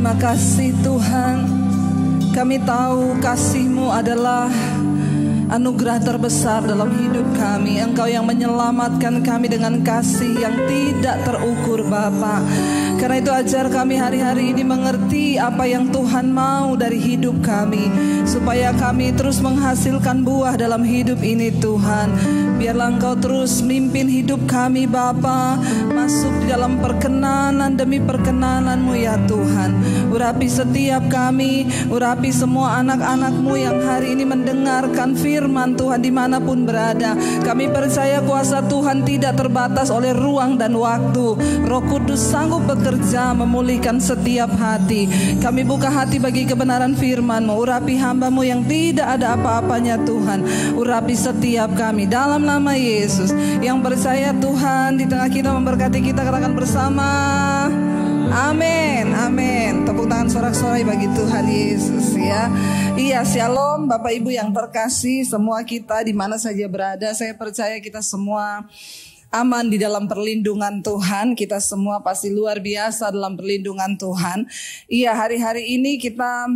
Terima kasih Tuhan. Kami tahu kasih-Mu adalah anugerah terbesar dalam hidup kami. Engkau yang menyelamatkan kami dengan kasih yang tidak terukur Bapa. Karena itu ajar kami hari-hari ini mengerti apa yang Tuhan mau dari hidup kami, supaya kami terus menghasilkan buah dalam hidup ini Tuhan. Biarlah Engkau terus mimpin hidup kami Bapa, masuk di dalam perkenanan demi perkenanan-Mu ya Tuhan. Urapi setiap kami, urapi semua anak-anak-Mu yang hari ini mendengarkan firman Tuhan dimanapun berada. Kami percaya kuasa Tuhan tidak terbatas oleh ruang dan waktu. Roh Kudus sanggup bekerja memulihkan setiap hati. Kami buka hati bagi kebenaran firman-Mu. Urapi hamba-Mu yang tidak ada apa-apanya Tuhan. Urapi setiap kami dalam nama Yesus. Yang percaya Tuhan di tengah kita memberkati kita, katakan bersama amin, amin. Tepuk tangan sorak-sorai bagi Tuhan Yesus ya. Iya, shalom Bapak Ibu yang terkasih, semua kita di mana saja berada. Saya percaya kita semua aman di dalam perlindungan Tuhan. Kita semua pasti luar biasa dalam perlindungan Tuhan. Iya, hari-hari ini kita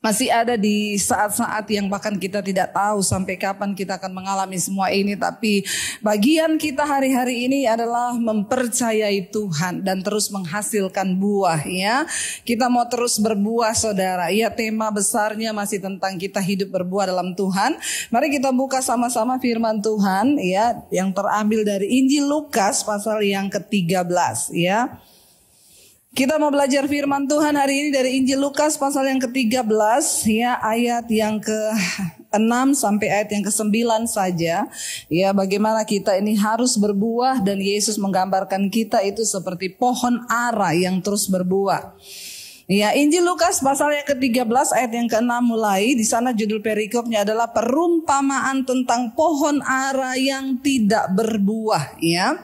masih ada di saat-saat yang bahkan kita tidak tahu sampai kapan kita akan mengalami semua ini. Tapi bagian kita hari-hari ini adalah mempercayai Tuhan dan terus menghasilkan buah ya. Kita mau terus berbuah saudara. Ya, tema besarnya masih tentang kita hidup berbuah dalam Tuhan. Mari kita buka sama-sama firman Tuhan ya, yang terambil dari Injil Lukas pasal yang ke-13 ya. Kita mau belajar firman Tuhan hari ini dari Injil Lukas pasal yang ke-13 ya, ayat yang ke-6 sampai ayat yang ke-9 saja. Ya, bagaimana kita ini harus berbuah dan Yesus menggambarkan kita itu seperti pohon ara yang terus berbuah. Ya, Injil Lukas pasal yang ke-13 ayat yang ke-6 mulai. Di sana judul perikopnya adalah perumpamaan tentang pohon ara yang tidak berbuah ya.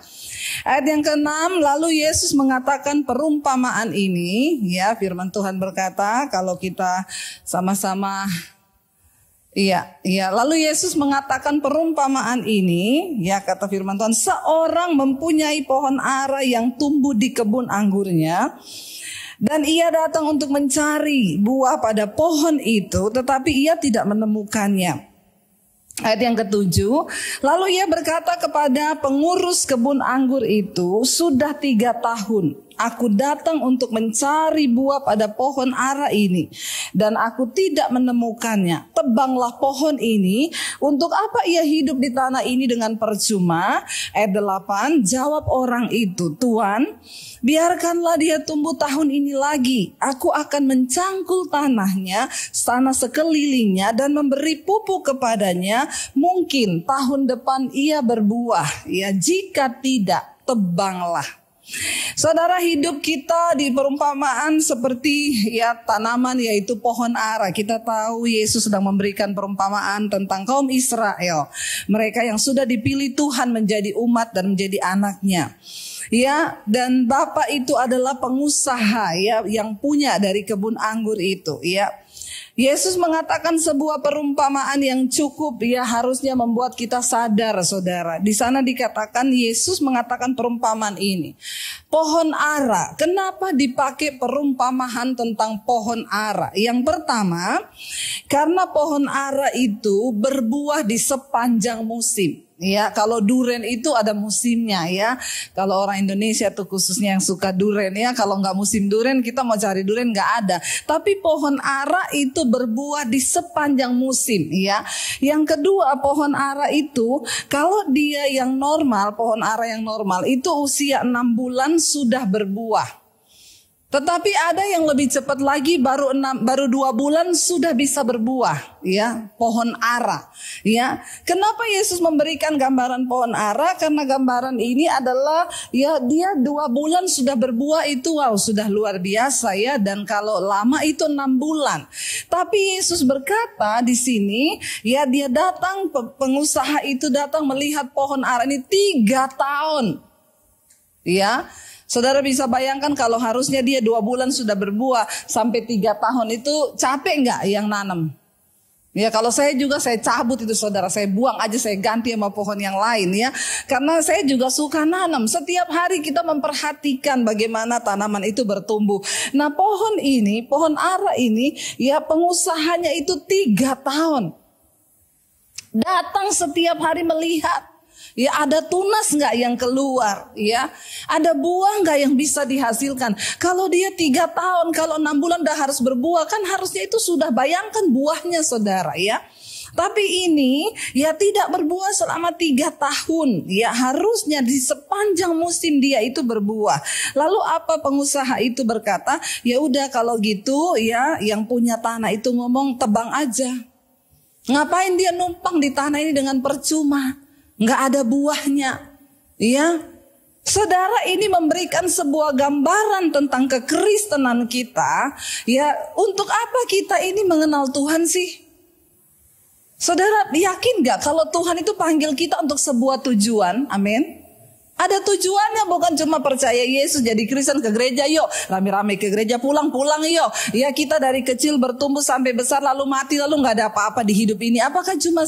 Ayat yang ke-6, lalu Yesus mengatakan perumpamaan ini ya, firman Tuhan berkata kalau kita sama-sama lalu Yesus mengatakan perumpamaan ini ya, kata firman Tuhan, seorang mempunyai pohon ara yang tumbuh di kebun anggurnya. Dan ia datang untuk mencari buah pada pohon itu, tetapi ia tidak menemukannya. Ayat yang ke-7, lalu ia berkata kepada pengurus kebun anggur itu, sudah 3 tahun aku datang untuk mencari buah pada pohon ara ini, dan aku tidak menemukannya. Tebanglah pohon ini. Untuk apa ia hidup di tanah ini dengan percuma? Ayat 8, jawab orang itu, Tuan, biarkanlah dia tumbuh tahun ini lagi. Aku akan mencangkul tanah sekelilingnya dan memberi pupuk kepadanya. Mungkin tahun depan ia berbuah. Ya, jika tidak, tebanglah. Saudara, hidup kita di perumpamaan seperti ya tanaman, yaitu pohon ara. Kita tahu Yesus sedang memberikan perumpamaan tentang kaum Israel, mereka yang sudah dipilih Tuhan menjadi umat dan menjadi anaknya. Ya, dan Bapak itu adalah pengusaha ya, yang punya dari kebun anggur itu ya. Yesus mengatakan sebuah perumpamaan yang cukup ya, harusnya membuat kita sadar saudara. Di sana dikatakan Yesus mengatakan perumpamaan ini. Pohon ara, kenapa dipakai perumpamaan tentang pohon ara? Yang pertama, karena pohon ara itu berbuah di sepanjang musim. Ya, kalau durian itu ada musimnya ya. Kalau orang Indonesia tuh khususnya yang suka durian ya, kalau nggak musim durian kita mau cari durian nggak ada. Tapi pohon ara itu berbuah di sepanjang musim ya. Yang kedua, pohon ara itu kalau dia yang normal, pohon ara yang normal itu usia 6 bulan sudah berbuah. Tetapi ada yang lebih cepat lagi, baru 2 bulan sudah bisa berbuah ya, pohon ara ya. Kenapa Yesus memberikan gambaran pohon ara? Karena gambaran ini adalah ya, dia 2 bulan sudah berbuah, itu wow, sudah luar biasa ya. Dan kalau lama itu 6 bulan. Tapi Yesus berkata di sini ya, dia datang, pengusaha itu datang melihat pohon ara ini 3 tahun ya. Saudara bisa bayangkan kalau harusnya dia 2 bulan sudah berbuah, sampai 3 tahun itu capek nggak yang nanam? Ya kalau saya juga saya cabut itu saudara, saya buang aja, saya ganti sama pohon yang lain ya. Karena saya juga suka nanam, setiap hari kita memperhatikan bagaimana tanaman itu bertumbuh. Nah pohon ini, pohon ara ini ya pengusahanya itu 3 tahun. Datang setiap hari melihat. Ya ada tunas nggak yang keluar, ya ada buah nggak yang bisa dihasilkan. Kalau dia 3 tahun, kalau 6 bulan udah harus berbuah, kan harusnya itu sudah bayangkan buahnya saudara ya. Tapi ini ya tidak berbuah selama 3 tahun, ya harusnya di sepanjang musim dia itu berbuah. Lalu apa pengusaha itu berkata, ya udah kalau gitu ya yang punya tanah itu ngomong tebang aja. Ngapain dia numpang di tanah ini dengan percuma? Nggak ada buahnya, ya. Saudara ini memberikan sebuah gambaran tentang kekristenan kita, ya. Untuk apa kita ini mengenal Tuhan sih? Saudara yakin nggak kalau Tuhan itu panggil kita untuk sebuah tujuan? Amin. Ada tujuannya, bukan cuma percaya Yesus jadi Kristen ke gereja yuk, rame-rame ke gereja, pulang-pulang yuk. Ya kita dari kecil bertumbuh sampai besar lalu mati lalu nggak ada apa-apa di hidup ini. Apakah cuma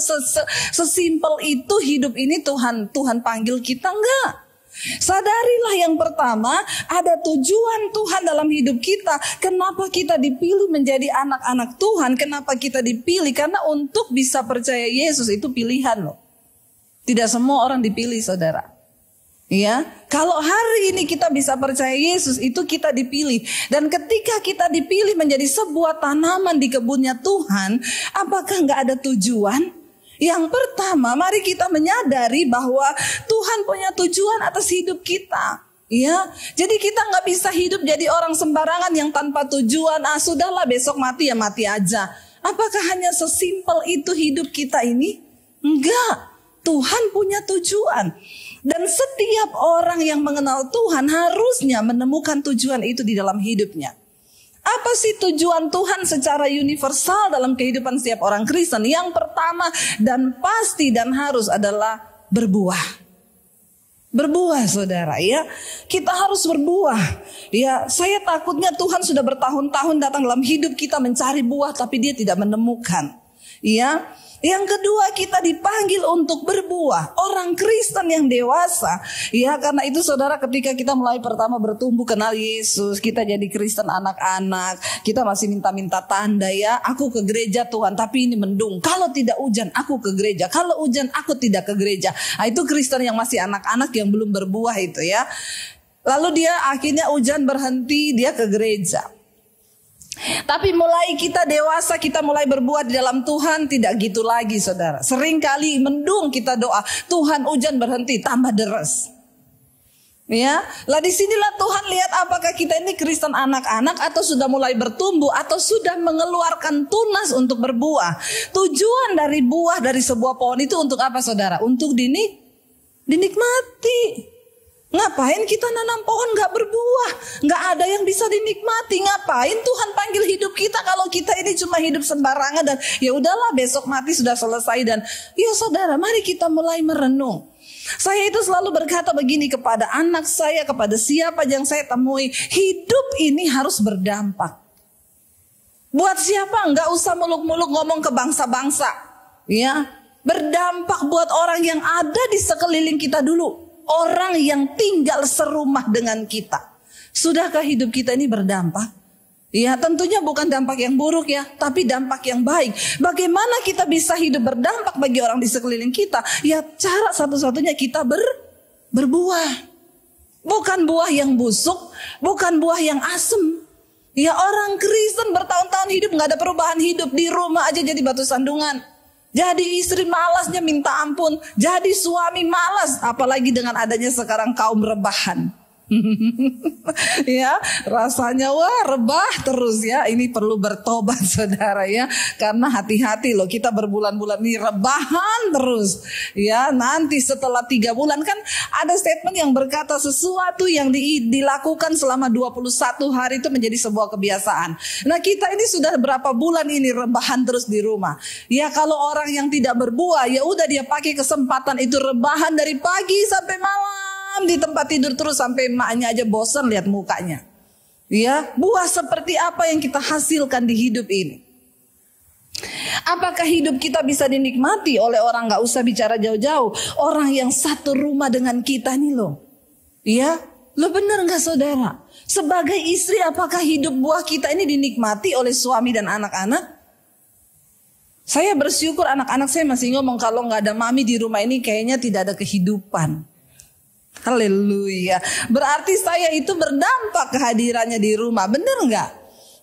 sesimpel itu hidup ini Tuhan panggil kita? Enggak. Sadarilah yang pertama ada tujuan Tuhan dalam hidup kita. Kenapa kita dipilih menjadi anak-anak Tuhan? Kenapa kita dipilih? Karena untuk bisa percaya Yesus itu pilihan loh. Tidak semua orang dipilih saudara. Ya, kalau hari ini kita bisa percaya Yesus itu kita dipilih. Dan ketika kita dipilih menjadi sebuah tanaman di kebunnya Tuhan, apakah nggak ada tujuan? Yang pertama, mari kita menyadari bahwa Tuhan punya tujuan atas hidup kita. Ya, jadi kita nggak bisa hidup jadi orang sembarangan yang tanpa tujuan. Sudahlah besok mati ya mati aja. Apakah hanya sesimpel itu hidup kita ini? Enggak, Tuhan punya tujuan. Dan setiap orang yang mengenal Tuhan harusnya menemukan tujuan itu di dalam hidupnya. Apa sih tujuan Tuhan secara universal dalam kehidupan setiap orang Kristen? Yang pertama dan pasti dan harus adalah berbuah. Berbuah saudara ya. Kita harus berbuah. Ya, saya takutnya Tuhan sudah bertahun-tahun datang dalam hidup kita mencari buah tapi dia tidak menemukan. Ya. Yang kedua kita dipanggil untuk berbuah. Orang Kristen yang dewasa. Ya karena itu saudara ketika kita mulai pertama bertumbuh kenal Yesus. Kita jadi Kristen anak-anak. Kita masih minta-minta tanda ya. Aku ke gereja Tuhan tapi ini mendung. Kalau tidak hujan aku ke gereja. Kalau hujan aku tidak ke gereja. Nah, itu Kristen yang masih anak-anak yang belum berbuah itu ya. Lalu dia akhirnya hujan berhenti dia ke gereja. Tapi mulai kita dewasa, kita mulai berbuat di dalam Tuhan, tidak gitu lagi saudara. Sering kali mendung kita doa, Tuhan hujan berhenti, tambah deras. Ya, lah disinilah Tuhan lihat apakah kita ini Kristen anak-anak atau sudah mulai bertumbuh atau sudah mengeluarkan tunas untuk berbuah. Tujuan dari buah dari sebuah pohon itu untuk apa saudara? Untuk dinikmati. Ngapain kita nanam pohon gak berbuah? Gak ada yang bisa dinikmati. Ngapain Tuhan panggil hidup kita kalau kita ini cuma hidup sembarangan dan ya udahlah besok mati sudah selesai. Dan ya saudara mari kita mulai merenung. Saya itu selalu berkata begini kepada anak saya, kepada siapa yang saya temui, hidup ini harus berdampak. Buat siapa? Gak usah muluk-muluk ngomong ke bangsa-bangsa. Ya, berdampak buat orang yang ada di sekeliling kita dulu. Orang yang tinggal serumah dengan kita. Sudahkah hidup kita ini berdampak? Ya tentunya bukan dampak yang buruk ya. Tapi dampak yang baik. Bagaimana kita bisa hidup berdampak bagi orang di sekeliling kita? Ya cara satu-satunya kita berbuah. Bukan buah yang busuk. Bukan buah yang asem. Ya orang Kristen bertahun-tahun hidup gak ada perubahan hidup. Di rumah aja jadi batu sandungan. Jadi istri malasnya minta ampun. Jadi suami malas. Apalagi dengan adanya sekarang kaum rebahan. Ya rasanya wah rebah terus ya. Ini perlu bertobat saudara ya. Karena hati-hati loh kita berbulan-bulan ini rebahan terus. Ya nanti setelah 3 bulan kan ada statement yang berkata sesuatu yang dilakukan selama 21 hari itu menjadi sebuah kebiasaan. Nah kita ini sudah berapa bulan ini rebahan terus di rumah. Ya kalau orang yang tidak berbuah ya udah dia pakai kesempatan itu rebahan dari pagi sampai malam. Di tempat tidur terus sampai emaknya aja bosan lihat mukanya. Ya, buah seperti apa yang kita hasilkan di hidup ini? Apakah hidup kita bisa dinikmati oleh orang, gak usah bicara jauh-jauh, orang yang satu rumah dengan kita nih loh. Ya, lo bener gak saudara? Sebagai istri, apakah hidup buah kita ini dinikmati oleh suami dan anak-anak? Saya bersyukur anak-anak saya masih ngomong kalau gak ada mami di rumah ini kayaknya tidak ada kehidupan. Haleluya. Berarti saya itu berdampak kehadirannya di rumah. Bener gak?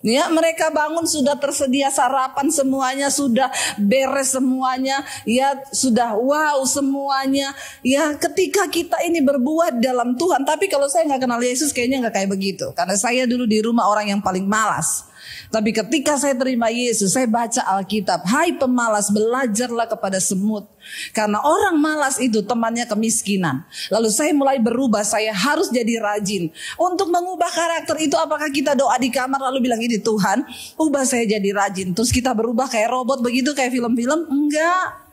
Ya, mereka bangun sudah tersedia sarapan semuanya, sudah beres semuanya, ya sudah wow semuanya. Ya, ketika kita ini berbuat dalam Tuhan. Tapi kalau saya nggak kenal Yesus kayaknya nggak kayak begitu. Karena saya dulu di rumah orang yang paling malas. Tapi ketika saya terima Yesus, saya baca Alkitab. Hai pemalas, belajarlah kepada semut. Karena orang malas itu temannya kemiskinan. Lalu saya mulai berubah, saya harus jadi rajin. Untuk mengubah karakter itu, apakah kita doa di kamar lalu bilang ini, Tuhan ubah saya jadi rajin. Terus kita berubah kayak robot begitu, kayak film-film? Enggak.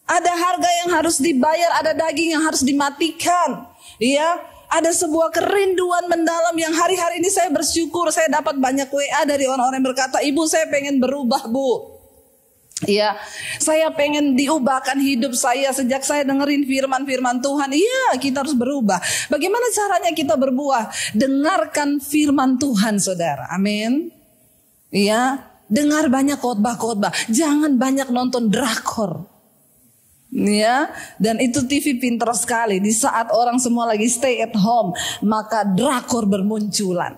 Ada harga yang harus dibayar, ada daging yang harus dimatikan. Iya. Ada sebuah kerinduan mendalam yang hari-hari ini saya bersyukur. Saya dapat banyak WA dari orang-orang yang berkata, Ibu saya pengen berubah Bu. Iya, saya pengen diubahkan hidup saya sejak saya dengerin firman-firman Tuhan. Iya, kita harus berubah. Bagaimana caranya kita berbuah? Dengarkan firman Tuhan saudara, amin. Iya, dengar banyak khotbah-khotbah. Jangan banyak nonton drakor. Ya, dan itu TV pintar sekali. Di saat orang semua lagi stay at home, maka drakor bermunculan.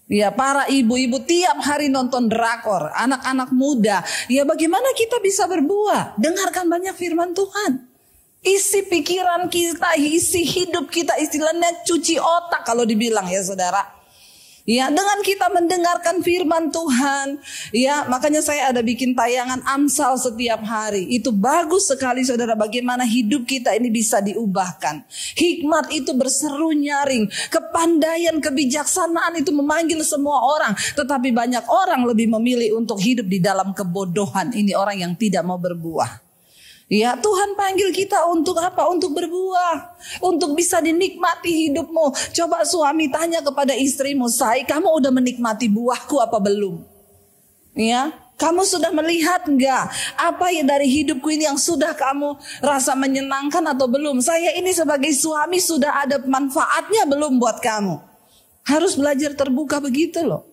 Ya, para ibu-ibu tiap hari nonton drakor, anak-anak muda. Ya, bagaimana kita bisa berbuah? Dengarkan banyak firman Tuhan. Isi pikiran kita, isi hidup kita, istilahnya cuci otak kalau dibilang ya saudara. Ya, dengan kita mendengarkan firman Tuhan, ya, makanya saya ada bikin tayangan Amsal setiap hari. Itu bagus sekali saudara, bagaimana hidup kita ini bisa diubahkan. Hikmat itu berseru nyaring, kepandaian, kebijaksanaan itu memanggil semua orang. Tetapi banyak orang lebih memilih untuk hidup di dalam kebodohan. Ini orang yang tidak mau berbuah. Ya, Tuhan panggil kita untuk apa? Untuk berbuah, untuk bisa dinikmati hidupmu. Coba suami tanya kepada istrimu, "Say, kamu udah menikmati buahku apa belum?" Ya, kamu sudah melihat enggak apa ya dari hidupku ini yang sudah kamu rasa menyenangkan atau belum? Saya ini sebagai suami sudah ada manfaatnya belum buat kamu? Harus belajar terbuka begitu loh.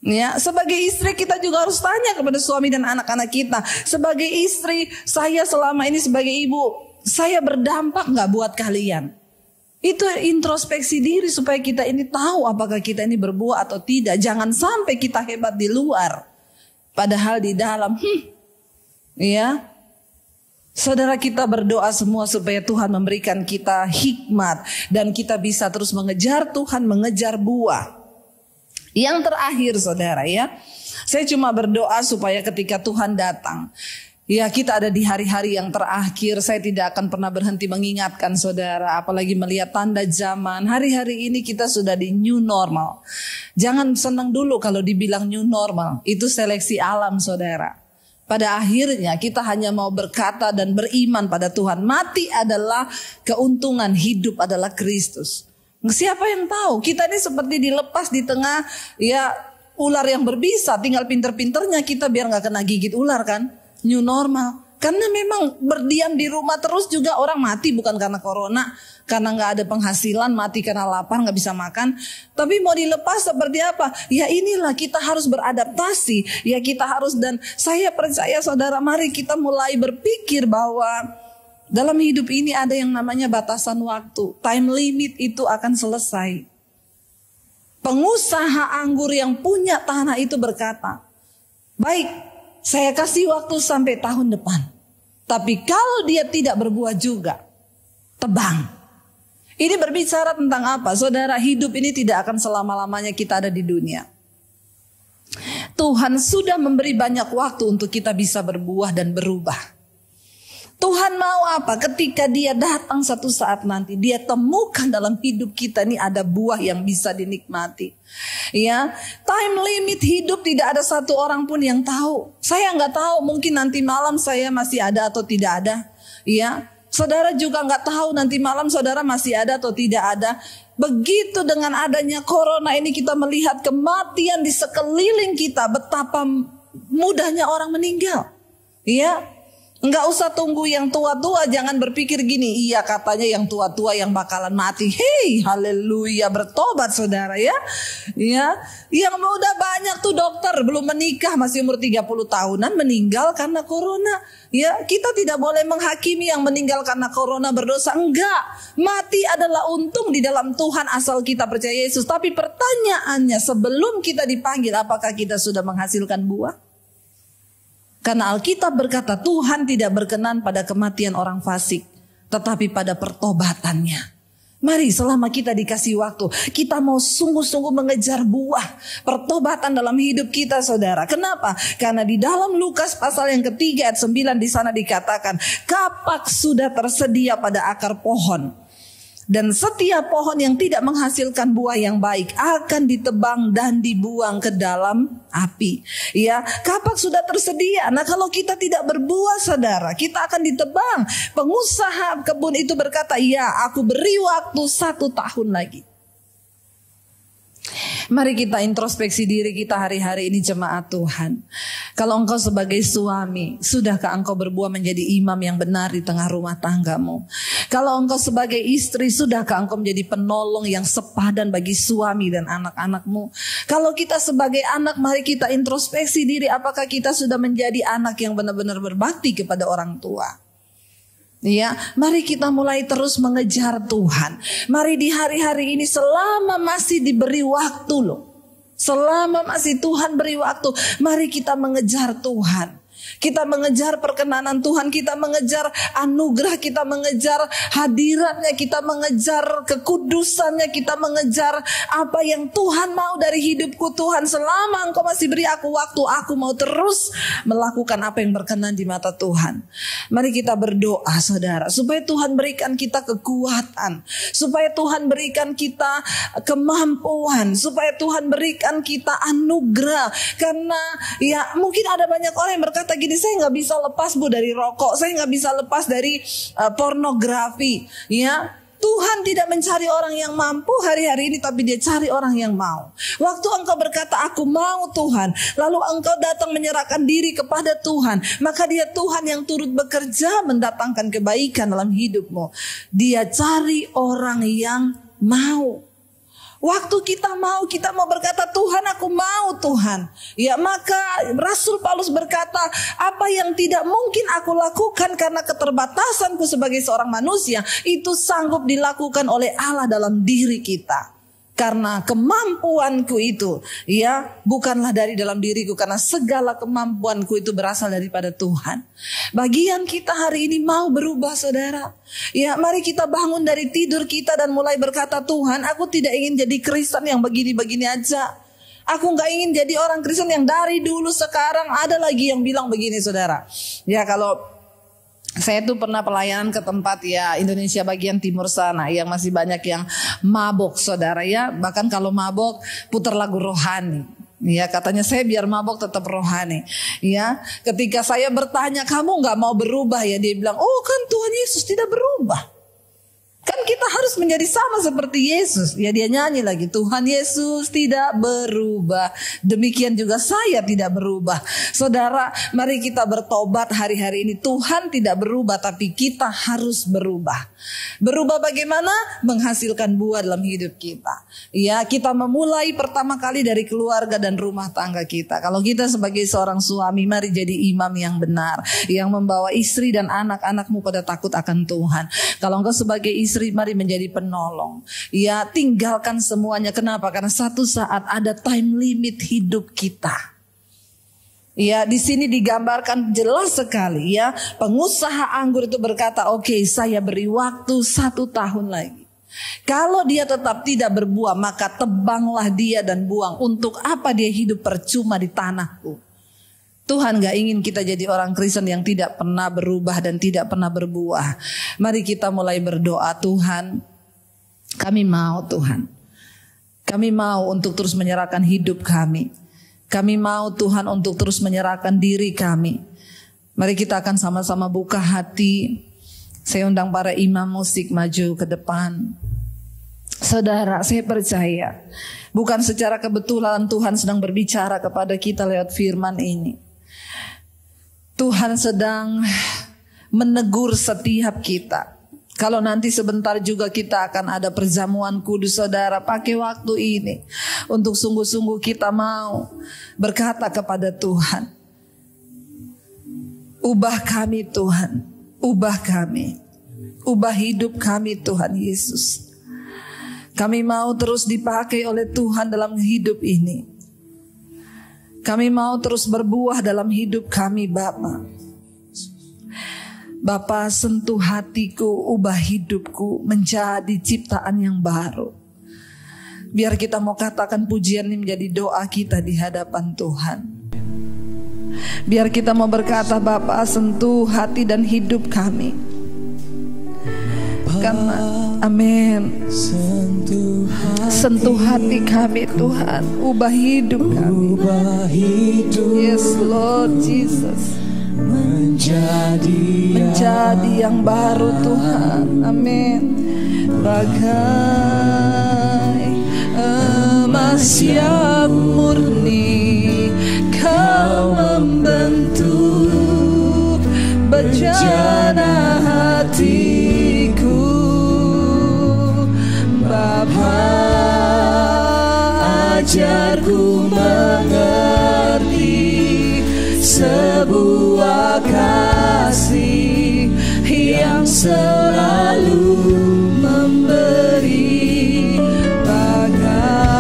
Ya, sebagai istri kita juga harus tanya kepada suami dan anak-anak kita. Sebagai istri, saya selama ini sebagai ibu, saya berdampak gak buat kalian? Itu introspeksi diri supaya kita ini tahu apakah kita ini berbuah atau tidak. Jangan sampai kita hebat di luar, padahal di dalam, ya. Saudara, kita berdoa semua supaya Tuhan memberikan kita hikmat dan kita bisa terus mengejar Tuhan, mengejar buah. Yang terakhir saudara ya, saya cuma berdoa supaya ketika Tuhan datang, ya kita ada di hari-hari yang terakhir. Saya tidak akan pernah berhenti mengingatkan saudara, apalagi melihat tanda zaman. Hari-hari ini kita sudah di new normal. Jangan senang dulu kalau dibilang new normal, itu seleksi alam saudara. Pada akhirnya kita hanya mau berkata dan beriman pada Tuhan. Mati adalah keuntungan, hidup adalah Kristus. Siapa yang tahu? Kita ini seperti dilepas di tengah ya ular yang berbisa. Tinggal pinter-pinternya kita biar gak kena gigit ular kan. New normal. Karena memang berdiam di rumah terus juga orang mati bukan karena corona. Karena gak ada penghasilan, mati karena lapar, gak bisa makan. Tapi mau dilepas seperti apa? Ya inilah kita harus beradaptasi. Ya kita harus, dan saya percaya saudara, mari kita mulai berpikir bahwa dalam hidup ini ada yang namanya batasan waktu. Time limit itu akan selesai. Pengusaha anggur yang punya tanah itu berkata, "Baik, saya kasih waktu sampai tahun depan. Tapi kalau dia tidak berbuah juga, tebang." Ini berbicara tentang apa? Saudara, hidup ini tidak akan selama-lamanya kita ada di dunia. Tuhan sudah memberi banyak waktu untuk kita bisa berbuah dan berubah. Tuhan mau apa? Ketika dia datang satu saat nanti, dia temukan dalam hidup kita ini ada buah yang bisa dinikmati. Ya, time limit hidup tidak ada satu orang pun yang tahu. Saya nggak tahu, mungkin nanti malam saya masih ada atau tidak ada. Ya, saudara juga nggak tahu nanti malam saudara masih ada atau tidak ada. Begitu dengan adanya corona ini kita melihat kematian di sekeliling kita, betapa mudahnya orang meninggal. Iya, nggak usah tunggu yang tua-tua. Jangan berpikir gini, iya katanya yang tua-tua yang bakalan mati. Hei, haleluya, bertobat saudara ya. Ya, yang muda banyak tuh dokter belum menikah masih umur 30 tahunan meninggal karena corona. Ya, kita tidak boleh menghakimi yang meninggal karena corona berdosa. Enggak, mati adalah untung di dalam Tuhan asal kita percaya Yesus. Tapi pertanyaannya, sebelum kita dipanggil, apakah kita sudah menghasilkan buah? Karena Alkitab berkata Tuhan tidak berkenan pada kematian orang fasik, tetapi pada pertobatannya. Mari selama kita dikasih waktu, kita mau sungguh-sungguh mengejar buah pertobatan dalam hidup kita saudara. Kenapa? Karena di dalam Lukas pasal yang ketiga ayat 9 di sana dikatakan, kapak sudah tersedia pada akar pohon. Dan setiap pohon yang tidak menghasilkan buah yang baik akan ditebang dan dibuang ke dalam api. Ya, kapak sudah tersedia. Nah, kalau kita tidak berbuah, saudara, kita akan ditebang. Pengusaha kebun itu berkata, ya, aku beri waktu 1 tahun lagi. Mari kita introspeksi diri kita hari-hari ini jemaat Tuhan. Kalau engkau sebagai suami, sudahkah engkau berbuah menjadi imam yang benar di tengah rumah tanggamu? Kalau engkau sebagai istri, sudahkah engkau menjadi penolong yang sepadan bagi suami dan anak-anakmu? Kalau kita sebagai anak, mari kita introspeksi diri, apakah kita sudah menjadi anak yang benar-benar berbakti kepada orang tua? Ya, mari kita mulai terus mengejar Tuhan. Mari di hari-hari ini selama masih diberi waktu loh. Selama masih Tuhan beri waktu, mari kita mengejar Tuhan. Kita mengejar perkenanan Tuhan, kita mengejar anugerah, kita mengejar hadiratnya, kita mengejar kekudusannya, kita mengejar apa yang Tuhan mau dari hidupku. Tuhan, selama engkau masih beri aku waktu, aku mau terus melakukan apa yang berkenan di mata Tuhan. Mari kita berdoa saudara, supaya Tuhan berikan kita kekuatan, supaya Tuhan berikan kita kemampuan, supaya Tuhan berikan kita anugerah. Karena ya mungkin ada banyak orang yang berkata gini, saya nggak bisa lepas Bu dari rokok, saya nggak bisa lepas dari pornografi. Ya, Tuhan tidak mencari orang yang mampu hari-hari ini, tapi Dia cari orang yang mau. Waktu engkau berkata aku mau Tuhan, lalu engkau datang menyerahkan diri kepada Tuhan, maka Dia Tuhan yang turut bekerja mendatangkan kebaikan dalam hidupmu. Dia cari orang yang mau. Waktu kita mau berkata Tuhan aku mau Tuhan. Ya, maka Rasul Paulus berkata, apa yang tidak mungkin aku lakukan karena keterbatasanku sebagai seorang manusia, itu sanggup dilakukan oleh Allah dalam diri kita. Karena kemampuanku itu ya bukanlah dari dalam diriku, karena segala kemampuanku itu berasal daripada Tuhan. Bagian kita hari ini mau berubah saudara. Ya, mari kita bangun dari tidur kita dan mulai berkata, Tuhan, aku tidak ingin jadi Kristen yang begini-begini aja. Aku gak ingin jadi orang Kristen yang dari dulu sekarang. Ada lagi yang bilang begini saudara. Ya, kalau saya tuh pernah pelayanan ke tempat ya Indonesia bagian timur sana yang masih banyak yang mabok saudara ya. Bahkan kalau mabok putar lagu rohani. Ya, katanya saya biar mabok tetap rohani. Ya, ketika saya bertanya, kamu gak mau berubah ya? Dia bilang, oh kan Tuhan Yesus tidak berubah. Kan kita harus menjadi sama seperti Yesus. Ya, dia nyanyi lagi, Tuhan Yesus tidak berubah, demikian juga saya tidak berubah. Saudara, mari kita bertobat hari-hari ini. Tuhan tidak berubah, tapi kita harus berubah. Berubah bagaimana? Menghasilkan buah dalam hidup kita. Ya, kita memulai pertama kali dari keluarga dan rumah tangga kita. Kalau kita sebagai seorang suami, mari jadi imam yang benar, yang membawa istri dan anak-anakmu pada takut akan Tuhan. Kalau engkau sebagai istri, mari menjadi penolong. Ya, tinggalkan semuanya. Kenapa? Karena satu saat ada time limit hidup kita. Ya, di sini digambarkan jelas sekali ya. Pengusaha anggur itu berkata, oke, saya beri waktu 1 tahun lagi. Kalau dia tetap tidak berbuah, maka tebanglah dia dan buang. Untuk apa dia hidup percuma di tanahku? Tuhan gak ingin kita jadi orang Kristen yang tidak pernah berubah dan tidak pernah berbuah. Mari kita mulai berdoa, Tuhan, kami mau Tuhan. Kami mau untuk terus menyerahkan hidup kami. Kami mau Tuhan untuk terus menyerahkan diri kami. Mari kita akan sama-sama buka hati. Saya undang para imam musik maju ke depan. Saudara, saya percaya bukan secara kebetulan Tuhan sedang berbicara kepada kita lewat firman ini. Tuhan sedang menegur setiap kita. Kalau nanti sebentar juga kita akan ada perjamuan kudus, saudara, pakai waktu ini untuk sungguh-sungguh kita mau berkata kepada Tuhan, ubah kami Tuhan, ubah kami, ubah hidup kami Tuhan Yesus. Kami mau terus dipakai oleh Tuhan dalam hidup ini. Kami mau terus berbuah dalam hidup kami, Bapa. Bapa, sentuh hatiku, ubah hidupku menjadi ciptaan yang baru. Biar kita mau katakan pujian ini menjadi doa kita di hadapan Tuhan. Biar kita mau berkata, Bapa, sentuh hati dan hidup kami. Karena, amin. Sentuh hati kami Tuhan, ubah hidup kami. Yes Lord Jesus. Menjadi yang baru Tuhan, amin. Bagai emas yang murni, Kau membentuk bejana hatiku, Bapa. Ajarku mengerti sebuah kasih yang selalu memberi, bagai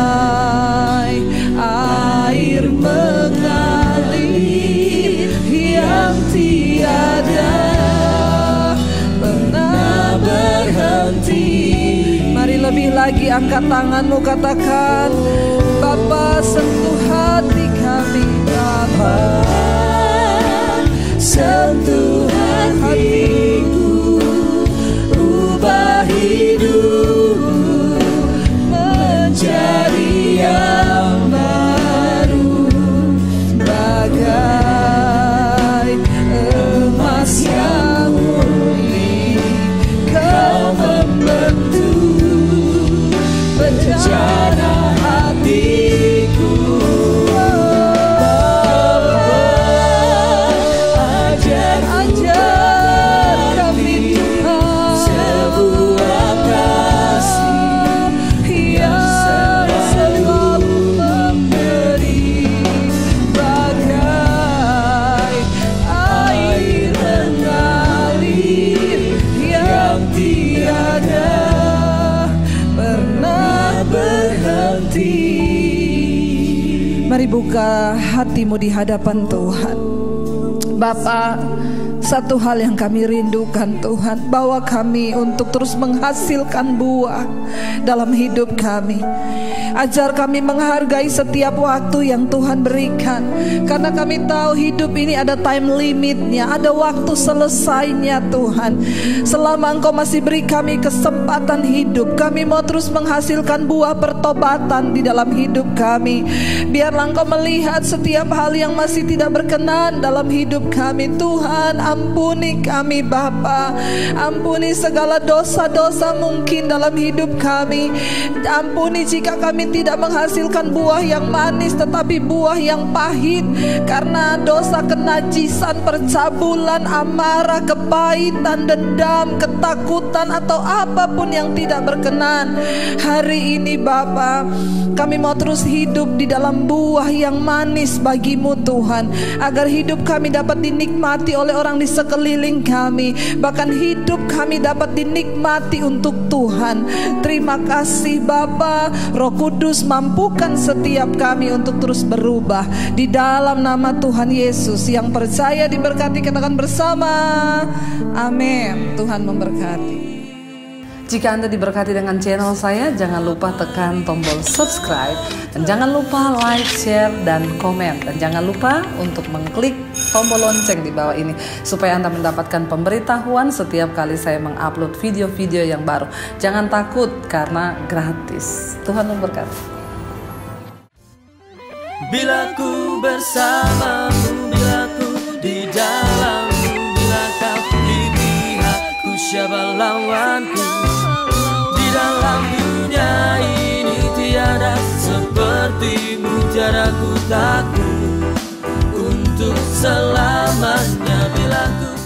air mengalir yang tiada pernah berhenti. Mari lebih lagi angkat tanganmu, katakan, Bapa, sentuh hati kami, Bapa. Sentuh hatiku, ubah hidupku menjadi yang baru, bagai emas yang murni, Kau membentuk bejana hatiku. Mari buka hatimu di hadapan Tuhan. Bapa, satu hal yang kami rindukan Tuhan, bawa kami untuk terus menghasilkan buah dalam hidup kami. Ajar kami menghargai setiap waktu yang Tuhan berikan, karena kami tahu hidup ini ada time limitnya, ada waktu selesainya Tuhan. Selama Engkau masih beri kami kesempatan hidup, kami mau terus menghasilkan buah pertobatan di dalam hidup kami. Biarlah Engkau melihat setiap hal yang masih tidak berkenan dalam hidup kami. Tuhan, ampuni kami Bapa. Ampuni segala dosa-dosa mungkin dalam hidup kami. Ampuni jika kami tidak menghasilkan buah yang manis, tetapi buah yang pahit, karena dosa, kenajisan, percabulan, amarah, kepahitan, dendam, ketakutan, atau apapun yang tidak berkenan. Hari ini Bapa, kami mau terus hidup di dalam buah yang manis bagimu Tuhan, agar hidup kami dapat dinikmati oleh orang di sekeliling kami, bahkan hidup kami dapat dinikmati untuk Tuhan. Terima kasih Bapa. Roh Kudus, mampukan setiap kami untuk terus berubah di dalam nama Tuhan Yesus. Yang percaya diberkati katakan bersama, amin. Tuhan memberkati. Jika Anda diberkati dengan channel saya, jangan lupa tekan tombol subscribe, dan jangan lupa like, share, dan komen, dan jangan lupa untuk mengklik tombol lonceng di bawah ini supaya Anda mendapatkan pemberitahuan setiap kali saya mengupload video-video yang baru. Jangan takut karena gratis. Tuhan memberkati. Bila ku bersamamu, bila ku di dalammu, bila kau di pihakku, siapa lawanku? Di dalam dunia ini tiada sepertimu, tiada ku takut untuk untuk selamanya. Bila ku